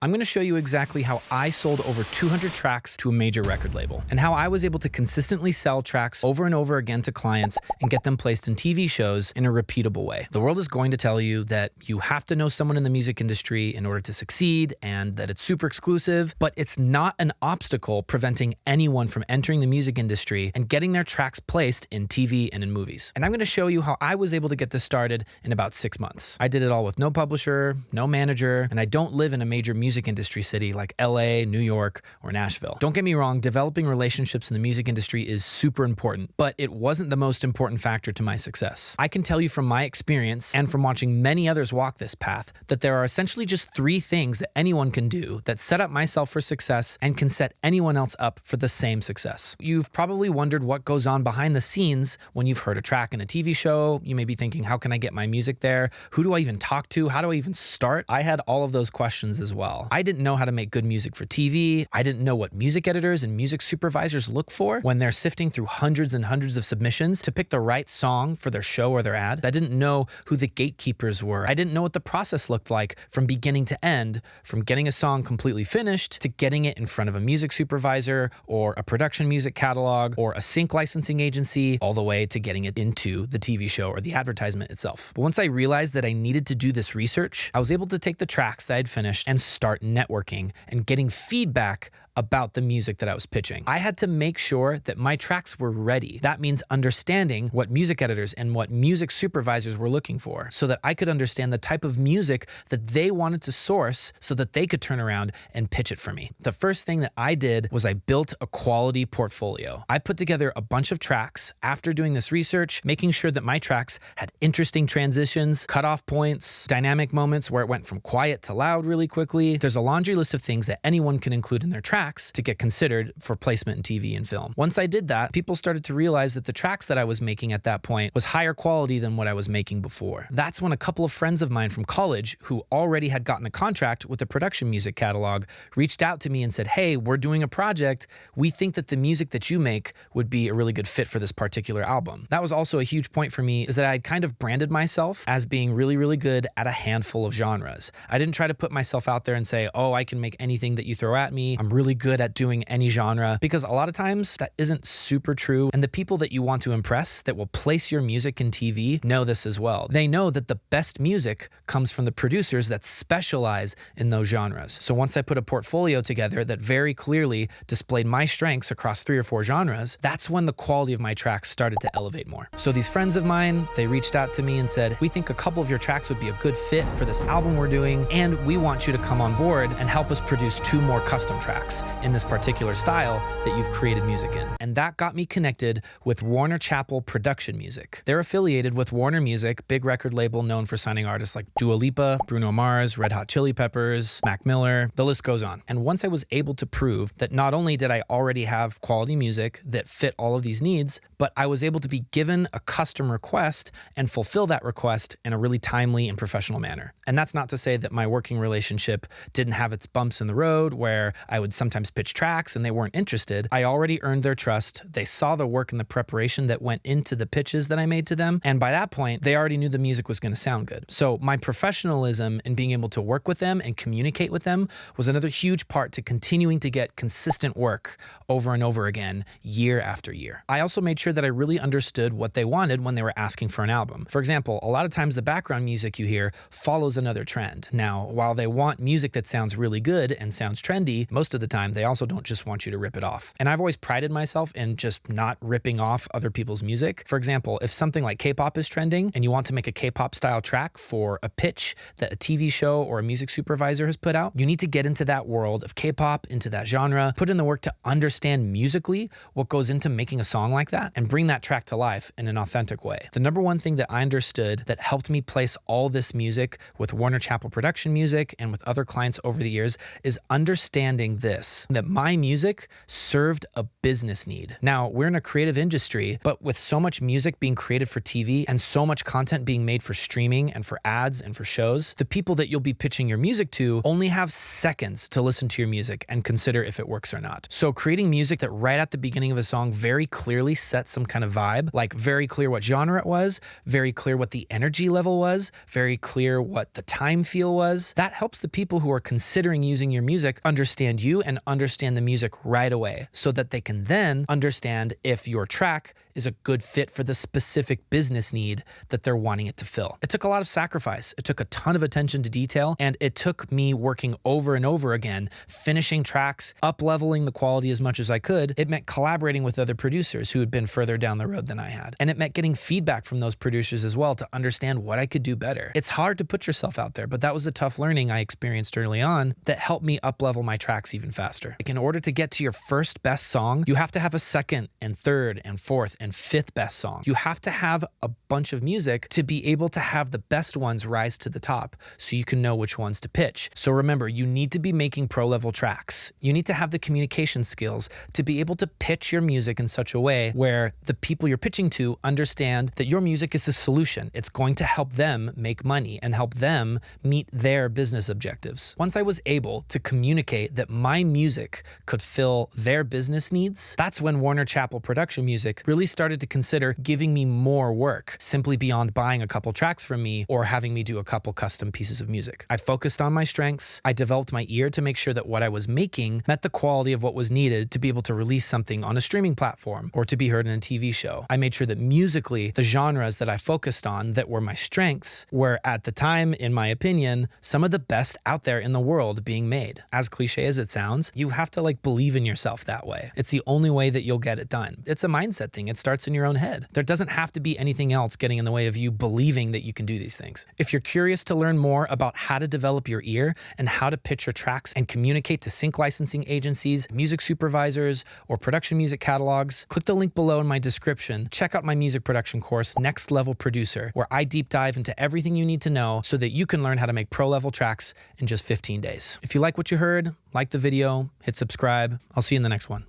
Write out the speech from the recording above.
I'm going to show you exactly how I sold over 200 tracks to a major record label and how I was able to consistently sell tracks over and over again to clients and get them placed in TV shows in a repeatable way. The world is going to tell you that you have to know someone in the music industry in order to succeed and that it's super exclusive, but it's not an obstacle preventing anyone from entering the music industry and getting their tracks placed in TV and in movies. And I'm going to show you how I was able to get this started in about 6 months. I did it all with no publisher, no manager, and I don't live in a major music industry city like LA, New York, or Nashville. Don't get me wrong, developing relationships in the music industry is super important, but it wasn't the most important factor to my success. I can tell you from my experience and from watching many others walk this path that there are essentially just 3 things that anyone can do that set up myself for success and can set anyone else up for the same success. You've probably wondered what goes on behind the scenes when you've heard a track in a TV show. You may be thinking, how can I get my music there? Who do I even talk to? How do I even start? I had all of those questions as well. I didn't know how to make good music for TV. I didn't know what music editors and music supervisors look for when they're sifting through hundreds and hundreds of submissions to pick the right song for their show or their ad. I didn't know who the gatekeepers were. I didn't know what the process looked like from beginning to end, from getting a song completely finished to getting it in front of a music supervisor or a production music catalog or a sync licensing agency, all the way to getting it into the TV show or the advertisement itself. But once I realized that I needed to do this research, I was able to take the tracks that I'd finished and start networking and getting feedback about the music that I was pitching. I had to make sure that my tracks were ready. That means understanding what music editors and what music supervisors were looking for so that I could understand the type of music that they wanted to source so that they could turn around and pitch it for me. The first thing that I did was I built a quality portfolio. I put together a bunch of tracks after doing this research, making sure that my tracks had interesting transitions, cutoff points, dynamic moments where it went from quiet to loud really quickly. There's a laundry list of things that anyone can include in their tracks to get considered for placement in TV and film. Once I did that, people started to realize that the tracks that I was making at that point was higher quality than what I was making before. That's when a couple of friends of mine from college who already had gotten a contract with a production music catalog reached out to me and said, hey, we're doing a project. We think that the music that you make would be a really good fit for this particular album. That was also a huge point for me, is that I'd kind of branded myself as being really, really good at a handful of genres. I didn't try to put myself out there and say, oh, I can make anything that you throw at me. I'm really good at doing any genre, because a lot of times that isn't super true. And the people that you want to impress that will place your music in TV know this as well. They know that the best music comes from the producers that specialize in those genres. So once I put a portfolio together that very clearly displayed my strengths across 3 or 4 genres, that's when the quality of my tracks started to elevate more. So these friends of mine, they reached out to me and said, we think a couple of your tracks would be a good fit for this album we're doing, and we want you to come on board and help us produce 2 more custom tracks in this particular style that you've created music in. And that got me connected with Warner Chappell Production Music. They're affiliated with Warner Music, big record label known for signing artists like Dua Lipa, Bruno Mars, Red Hot Chili Peppers, Mac Miller, the list goes on. And once I was able to prove that not only did I already have quality music that fit all of these needs, but I was able to be given a custom request and fulfill that request in a really timely and professional manner. And that's not to say that my working relationship didn't have its bumps in the road where I would sometimes pitch tracks and they weren't interested. I already earned their trust. They saw the work and the preparation that went into the pitches that I made to them. And by that point, they already knew the music was going to sound good. So my professionalism in being able to work with them and communicate with them was another huge part to continuing to get consistent work over and over again, year after year. I also made sure that I really understood what they wanted when they were asking for an album. For example, a lot of times the background music you hear follows another trend. Now, while they want music that sounds really good and sounds trendy, most of the time they also don't just want you to rip it off. And I've always prided myself in just not ripping off other people's music. For example, if something like K-pop is trending and you want to make a K-pop style track for a pitch that a TV show or a music supervisor has put out, you need to get into that world of K-pop, into that genre, put in the work to understand musically what goes into making a song like that and bring that track to life in an authentic way. The number one thing that I understood that helped me place all this music with Warner Chappell Production Music and with other clients over the years is understanding this. this, that my music served a business need. Now, we're in a creative industry, but with so much music being created for TV and so much content being made for streaming and for ads and for shows, the people that you'll be pitching your music to only have seconds to listen to your music and consider if it works or not. So creating music that right at the beginning of a song very clearly sets some kind of vibe, like very clear what genre it was, very clear what the energy level was, very clear what the time feel was, that helps the people who are considering using your music understand you and understand the music right away, so that they can then understand if your track is a good fit for the specific business need that they're wanting it to fill. It took a lot of sacrifice. It took a ton of attention to detail, and it took me working over and over again, finishing tracks, up-leveling the quality as much as I could. It meant collaborating with other producers who had been further down the road than I had. And it meant getting feedback from those producers as well to understand what I could do better. It's hard to put yourself out there, but that was a tough learning I experienced early on that helped me up-level my tracks even faster. Like, in order to get to your first best song, you have to have a second and third and fourth and fifth best song. You have to have a bunch of music to be able to have the best ones rise to the top so you can know which ones to pitch. So remember, you need to be making pro-level tracks. You need to have the communication skills to be able to pitch your music in such a way where the people you're pitching to understand that your music is a solution. It's going to help them make money and help them meet their business objectives. Once I was able to communicate that my music could fill their business needs, that's when Warner Chappell Production Music really started to consider giving me more work, simply beyond buying a couple tracks from me or having me do a couple custom pieces of music. I focused on my strengths. I developed my ear to make sure that what I was making met the quality of what was needed to be able to release something on a streaming platform or to be heard in a TV show. I made sure that musically, the genres that I focused on that were my strengths were, at the time, in my opinion, some of the best out there in the world being made. As cliche as it sounds, you have to believe in yourself that way. It's the only way that you'll get it done. It's a mindset thing. It starts in your own head. There doesn't have to be anything else getting in the way of you believing that you can do these things. If you're curious to learn more about how to develop your ear and how to pitch your tracks and communicate to sync licensing agencies, music supervisors, or production music catalogs, click the link below in my description. Check out my music production course, Next Level Producer, where I deep dive into everything you need to know so that you can learn how to make pro-level tracks in just 15 days. If you like what you heard, like the video, hit subscribe. I'll see you in the next one.